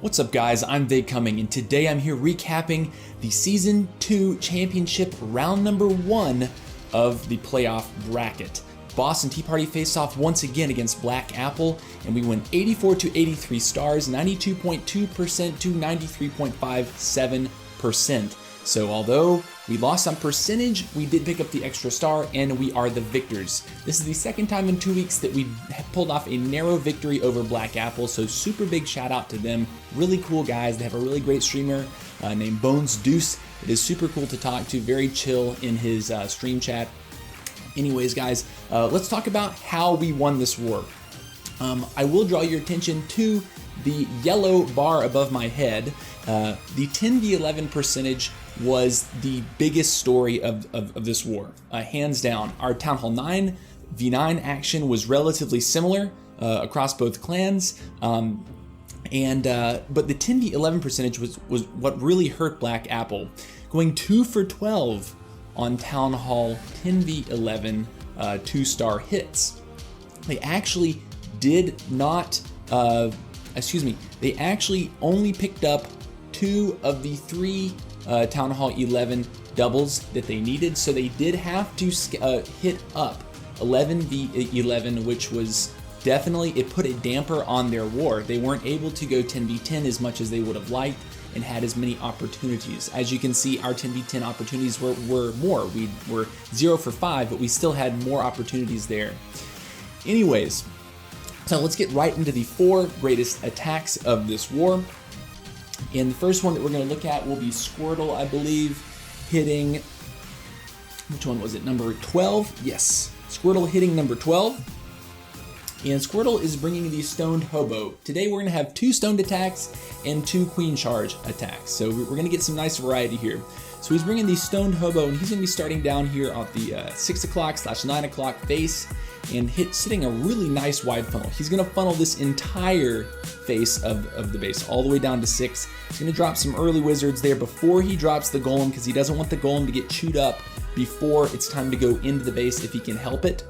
What's up guys, I'm Vig Cumming, and today I'm here recapping the Season 2 Championship round number 1 of the playoff bracket. BostonTeaParty faced off once again against Black Apple, and we went 84 to 83 stars, 92.2% to 93.57%. So although we lost on percentage, we did pick up the extra star, and we are the victors. This is the second time in 2 weeks that we pulled off a narrow victory over Black Apple, so super big shout out to them. Really cool guys. They have a really great streamer named Bones Deuce. It is super cool to talk to, very chill in his stream chat. Anyways guys, let's talk about how we won this war. I will draw your attention to the yellow bar above my head. The 10v11 percentage was the biggest story of this war, hands down. Our Town Hall 9 v9 action was relatively similar across both clans, but the 10v11 percentage was what really hurt Black Apple, going 2 for 12 on Town Hall 10v11 2-star hits. They actually did not, they actually only picked up 2 of the 3 Town Hall 11 doubles that they needed, so they did have to hit up 11v11, which was definitely, it put a damper on their war. They weren't able to go 10v10 as much as they would have liked and had as many opportunities. As you can see, our 10v10 opportunities were more. We were 0 for 5, but we still had more opportunities there. Anyways, so let's get right into the 4 greatest attacks of this war. And the first one that we're going to look at will be Squirtle, I believe, hitting, which one was it, number 12? Yes, Squirtle hitting number 12. And Squirtle is bringing the Stoned Hobo. Today we're going to have 2 Stoned attacks and 2 Queen Charge attacks. So we're going to get some nice variety here. So he's bringing the Stoned Hobo, and he's going to be starting down here at the 6 o'clock/9 o'clock face and sitting a really nice wide funnel. He's going to funnel this entire face of the base all the way down to 6. He's going to drop some early wizards there before he drops the golem, because he doesn't want the golem to get chewed up before it's time to go into the base if he can help it.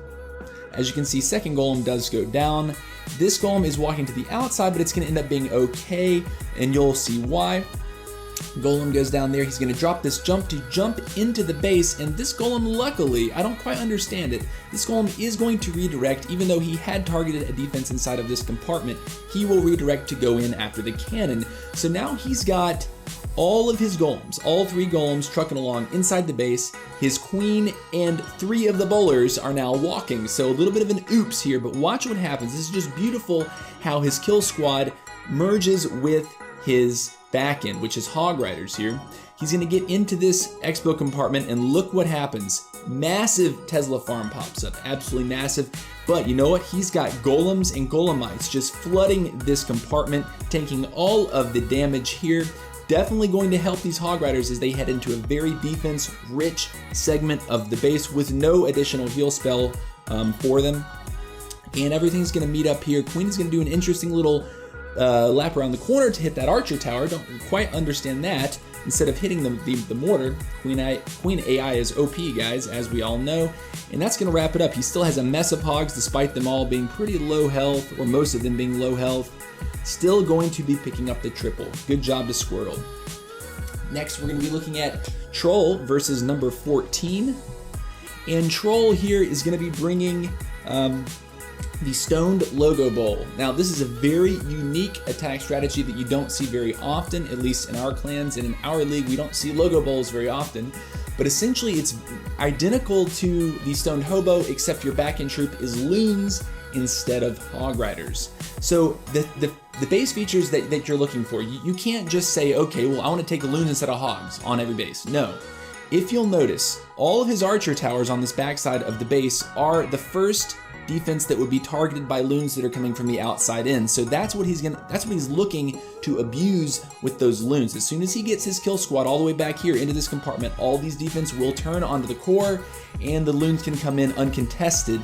As you can see, second golem does go down. This golem is walking to the outside, but it's going to end up being okay, and you'll see why. Golem goes down there. He's going to drop this jump to jump into the base, and this golem, luckily, I don't quite understand it, this golem is going to redirect. Even though he had targeted a defense inside of this compartment, he will redirect to go in after the cannon. So now he's got all of his golems, all 3 golems trucking along inside the base. His queen and 3 of the bowlers are now walking, so a little bit of an oops here, but watch what happens. This is just beautiful how his kill squad merges with his back end, which is Hog Riders here. He's going to get into this expo compartment, and look what happens. Massive Tesla farm pops up, absolutely massive. But you know what? He's got golems and golemites just flooding this compartment, taking all of the damage here. Definitely going to help these Hog Riders as they head into a very defense-rich segment of the base with no additional heal spell for them. And everything's going to meet up here. Queen is going to do an interesting little lap around the corner to hit that archer tower. Don't quite understand that. Instead of hitting the mortar, Queen AI is OP, guys, as we all know. And that's going to wrap it up. He still has a mess of hogs, despite them all being pretty low health, or most of them being low health. Still going to be picking up the triple. Good job to Squirtle. Next, we're going to be looking at Troll versus number 14. And Troll here is going to be bringing the Stoned Logo Bowl. Now, this is a very unique attack strategy that you don't see very often, at least in our clans and in our league. We don't see Logo Bowls very often, but essentially it's identical to the Stoned Hobo, except your back-end troop is loons instead of Hog Riders. So the base features that you're looking for, you can't just say, okay, well, I want to take loons instead of hogs on every base. No. If you'll notice, all of his archer towers on this backside of the base are the first defense that would be targeted by loons that are coming from the outside in. So that's what he's looking to abuse with those loons. As soon as he gets his kill squad all the way back here into this compartment, all these defense will turn onto the core, and the loons can come in uncontested,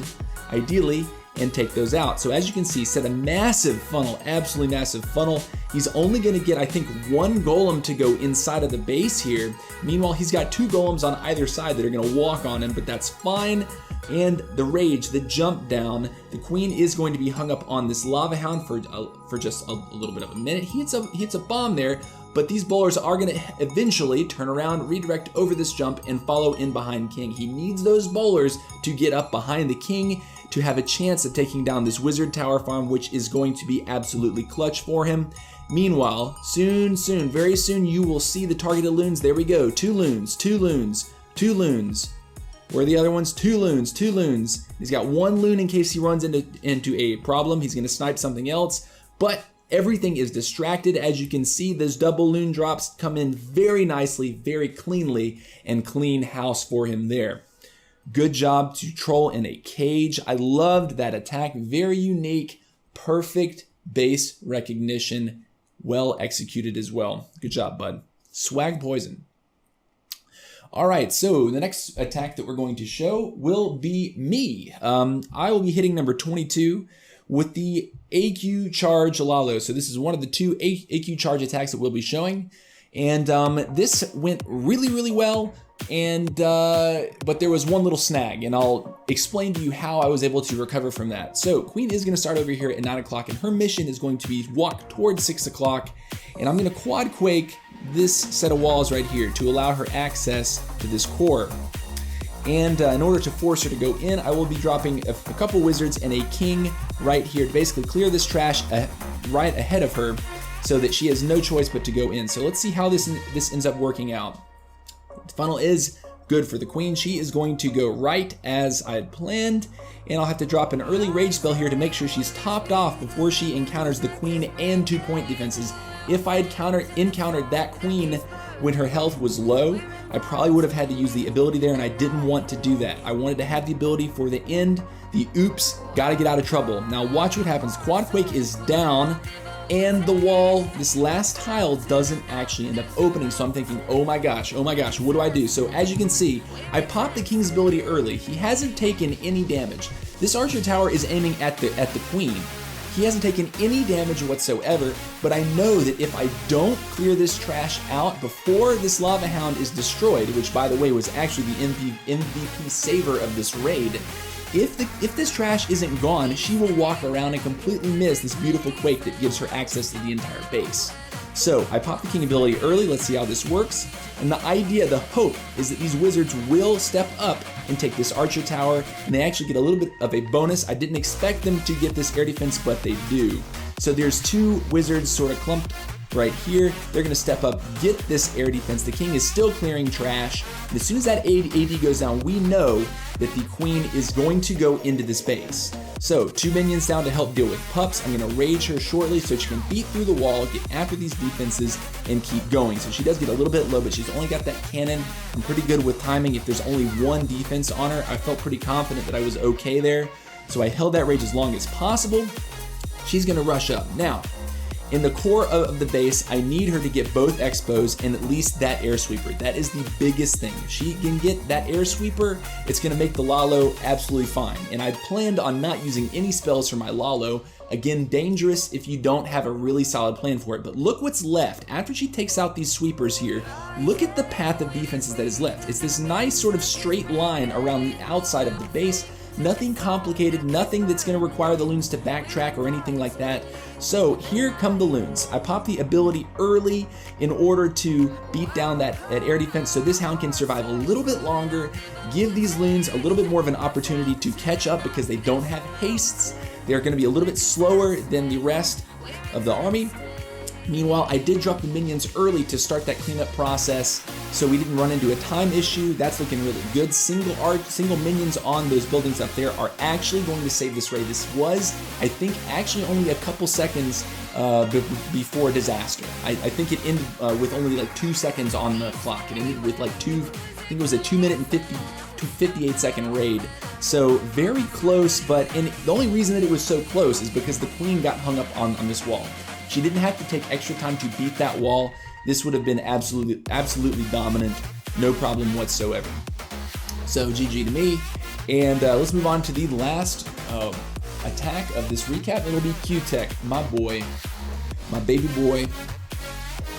ideally, and take those out. So as you can see, set a massive funnel, absolutely massive funnel. He's only going to get, I think, 1 golem to go inside of the base here. Meanwhile, he's got 2 golems on either side that are going to walk on him, but that's fine. and the rage, the jump down. The queen is going to be hung up on this lava hound for just a little bit of a minute. He hits a bomb there, but these bowlers are going to eventually turn around, redirect over this jump, and follow in behind king. He needs those bowlers to get up behind the king to have a chance of taking down this wizard tower farm, which is going to be absolutely clutch for him. Meanwhile, very soon, you will see the targeted loons. There we go. 2 loons, 2 loons, 2 loons. Where are the other ones? 2 loons, 2 loons. He's got 1 loon in case he runs into a problem. He's going to snipe something else. But everything is distracted. As you can see, those double loon drops come in very nicely, very cleanly, and clean house for him there. Good job to troll in a cage. I loved that attack. Very unique, perfect base recognition. Well executed as well. Good job, bud. Swag poison. All right, so the next attack that we're going to show will be me. I will be hitting number 22 with the AQ charge Lalo. So this is one of the 2 AQ charge attacks that we'll be showing. And this went really well. And but there was one little snag, and I'll explain to you how I was able to recover from that. So queen is going to start over here at 9 o'clock, and her mission is going to be walk towards 6 o'clock, and I'm going to quad quake this set of walls right here to allow her access to this core. And in order to force her to go in, I will be dropping a couple wizards and a king right here to basically clear this trash right ahead of her, so that she has no choice but to go in. So let's see how this ends up working out. The funnel is good for the queen. She is going to go right as I had planned, and I'll have to drop an early rage spell here to make sure she's topped off before she encounters the queen and 2-point defenses. If I had encountered that queen when her health was low, I probably would have had to use the ability there, and I didn't want to do that. I wanted to have the ability for the end, the oops, gotta get out of trouble. Now watch what happens. Quad Quake is down, and the wall, this last tile, doesn't actually end up opening. So I'm thinking, oh my gosh, what do I do? So as you can see, I popped the king's ability early. He hasn't taken any damage. This archer tower is aiming at the queen. He hasn't taken any damage whatsoever, but I know that if I don't clear this trash out before this lava hound is destroyed, which by the way was actually the MVP saver of this raid, if this trash isn't gone, she will walk around and completely miss this beautiful quake that gives her access to the entire base. So I popped the king ability early. Let's see how this works. And the idea, the hope, is that these wizards will step up and take this archer tower, and they actually get a little bit of a bonus. I didn't expect them to get this air defense, but they do. So there's 2 wizards sort of clumped right here. They're going to step up, get this air defense. The king is still clearing trash. And as soon as that AD goes down, we know that the queen is going to go into this base. So 2 minions down to help deal with pups. I'm going to rage her shortly so she can beat through the wall, get after these defenses, and keep going. So she does get a little bit low, but she's only got that cannon. I'm pretty good with timing. If there's only 1 defense on her, I felt pretty confident that I was okay there. So I held that rage as long as possible. She's going to rush up. Now, in the core of the base, I need her to get both expos and at least that air sweeper. That is the biggest thing. If she can get that air sweeper, it's going to make the Lalo absolutely fine. And I planned on not using any spells for my Lalo. Again, dangerous if you don't have a really solid plan for it. But look what's left. After she takes out these sweepers here, look at the path of defenses that is left. It's this nice sort of straight line around the outside of the base. Nothing complicated, nothing that's going to require the loons to backtrack or anything like that. So here come the loons. I pop the ability early in order to beat down that air defense so this hound can survive a little bit longer, give these loons a little bit more of an opportunity to catch up because they don't have hastes. They're going to be a little bit slower than the rest of the army. Meanwhile, I did drop the minions early to start that cleanup process so we didn't run into a time issue. That's looking really good. Single minions on those buildings up there are actually going to save this raid. This was, I think, actually only a couple seconds before disaster. I think it ended with only like 2 seconds on the clock. It ended with like I think it was a 2 minute and 58 second raid. So very close, but the only reason that it was so close is because the queen got hung up on this wall. She didn't have to take extra time to beat that wall. This would have been absolutely dominant, no problem whatsoever. So GG to me, and let's move on to the last attack of this recap. It'll be Q-Tech, my boy, my baby boy,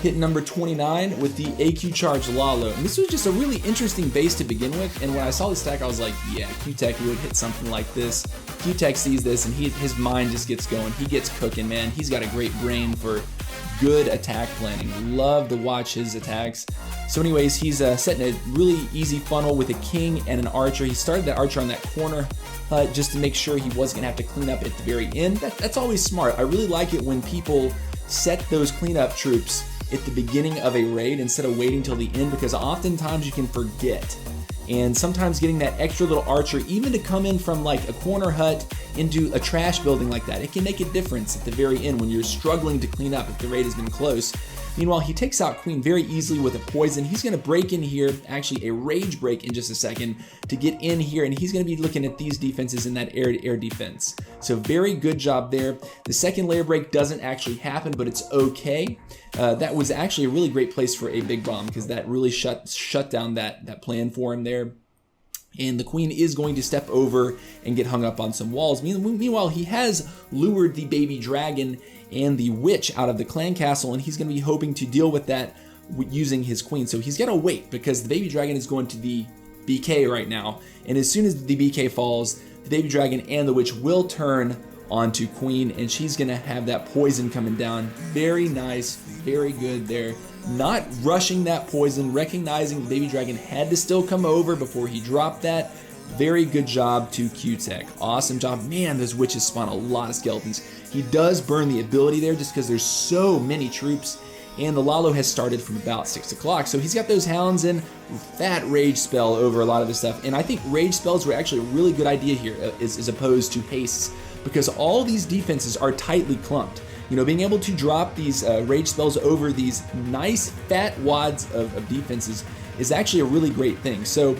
hit number 29 with the AQ Charge Lalo. And this was just a really interesting base to begin with, and when I saw the stack, I was like, yeah, Q-Tech would hit something like this. Q-Tech sees this, and his mind just gets going. He gets cooking, man. He's got a great brain for good attack planning. Love to watch his attacks. So anyways, he's setting a really easy funnel with a king and an archer. He started that archer on that corner just to make sure he wasn't gonna have to clean up at the very end. That's always smart. I really like it when people set those cleanup troops at the beginning of a raid instead of waiting till the end, because oftentimes you can forget. And sometimes getting that extra little archer, even to come in from like a corner hut into a trash building like that, it can make a difference at the very end when you're struggling to clean up if the raid has been close. Meanwhile, he takes out Queen very easily with a poison. He's gonna break in here, actually a rage break in just a second to get in here, and he's gonna be looking at these defenses in that air-to-air defense. So very good job there. The second layer break doesn't actually happen, but it's okay. That was actually a really great place for a big bomb, because that really shut down that plan for him there. And the queen is going to step over and get hung up on some walls. Meanwhile, he has lured the baby dragon and the witch out of the clan castle, and he's going to be hoping to deal with that using his queen. So he's got to wait, because the baby dragon is going to the BK right now. And as soon as the BK falls, the baby dragon and the witch will turn onto queen, and she's going to have that poison coming down. Very nice, very good there. Not rushing that poison, recognizing the baby dragon had to still come over before he dropped that. Very good job to Q-Tech. Awesome job. Man, those witches spawn a lot of skeletons. He does burn the ability there just because there's so many troops, and the Lalo has started from about 6 o'clock. So he's got those hounds in, fat rage spell over a lot of this stuff. And I think rage spells were actually a really good idea here as opposed to hastes, because all these defenses are tightly clumped. You know, being able to drop these rage spells over these nice fat wads of defenses is actually a really great thing. So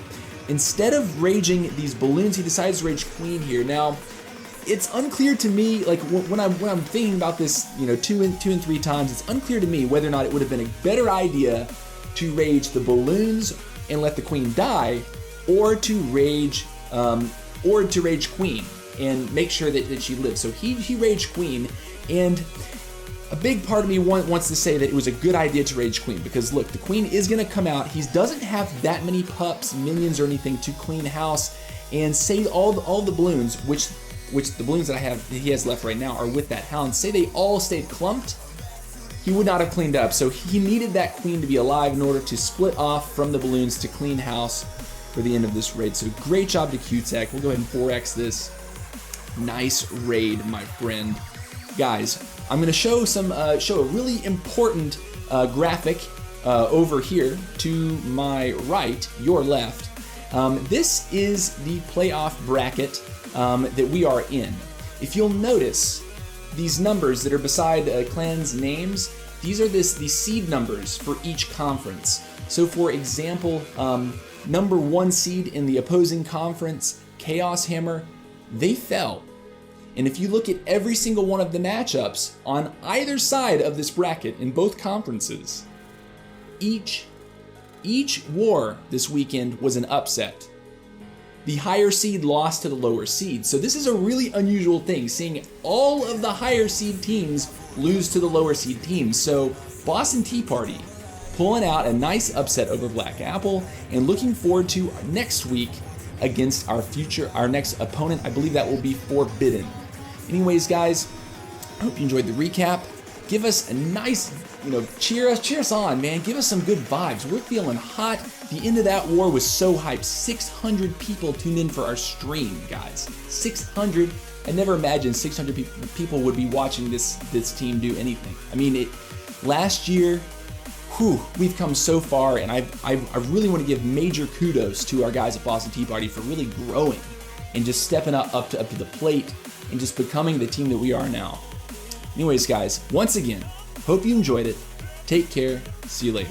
instead of raging these balloons, he decides to rage queen here. Now, it's unclear to me, like when I'm thinking about this, you know, two and three times, it's unclear to me whether or not it would have been a better idea to rage the balloons and let the queen die, or to rage queen and make sure that she lives. So he raged queen, and a big part of me wants to say that it was a good idea to rage queen, because look, the queen is going to come out. He doesn't have that many pups, minions, or anything to clean house and save all the balloons, which the balloons that he has left right now are with that hound. Say they all stayed clumped, he would not have cleaned up. So he needed that queen to be alive in order to split off from the balloons to clean house for the end of this raid. So great job to Q-Tech. We'll go ahead and 4x this. Nice raid, my friend. Guys, I'm going to show a really important graphic over here to my right, your left. This is the playoff bracket that we are in. If you'll notice, these numbers that are beside clans' names, these are the seed numbers for each conference. So for example, number 1 seed in the opposing conference, Chaos Hammer, they fell. And if you look at every single one of the matchups on either side of this bracket in both conferences, each war this weekend was an upset. The higher seed lost to the lower seed. So this is a really unusual thing, seeing all of the higher seed teams lose to the lower seed teams. So BostonTeaParty pulling out a nice upset over Black Apple, and looking forward to next week against our next opponent. I believe that will be Forbidden. Anyways, guys, I hope you enjoyed the recap. Give us a nice, cheer us on, man. Give us some good vibes. We're feeling hot. The end of that war was so hyped. 600 people tuned in for our stream, guys. 600. I never imagined 600 people would be watching this team do anything. I mean, last year, we've come so far, and I really want to give major kudos to our guys at BostonTeaParty for really growing and just stepping up to the plate and just becoming the team that we are now. Anyways, guys, once again, hope you enjoyed it. Take care. See you later.